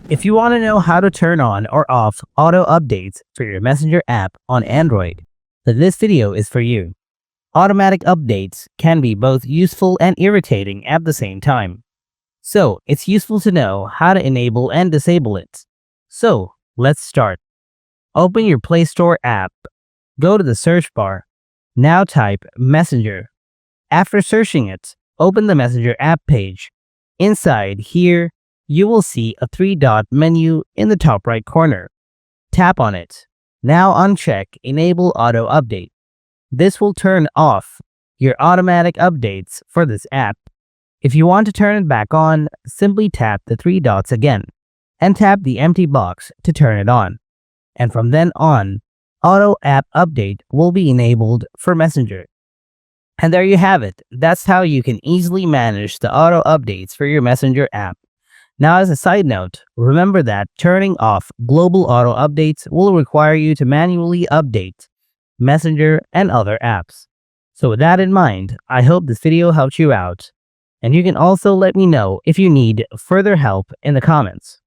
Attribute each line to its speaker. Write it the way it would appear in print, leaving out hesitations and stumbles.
Speaker 1: If you want to know how to turn on or off auto updates for your Messenger app on Android, then this video is for you. Automatic updates can be both useful and irritating at the same time. So, it's useful to know how to enable and disable it. So, let's start. Open your Play Store app. Go to the search bar. Now type Messenger. After searching it, open the Messenger app page. Inside here, you will see a three-dot menu in the top right corner. Tap on it. Now uncheck Enable Auto Update. This will turn off your automatic updates for this app. If you want to turn it back on, simply tap the three dots again and tap the empty box to turn it on. And from then on, Auto App Update will be enabled for Messenger. And there you have it. That's how you can easily manage the auto updates for your Messenger app. Now, as a side note, remember that turning off global auto updates will require you to manually update Messenger and other apps. So with that in mind, I hope this video helped you out. And you can also let me know if you need further help in the comments.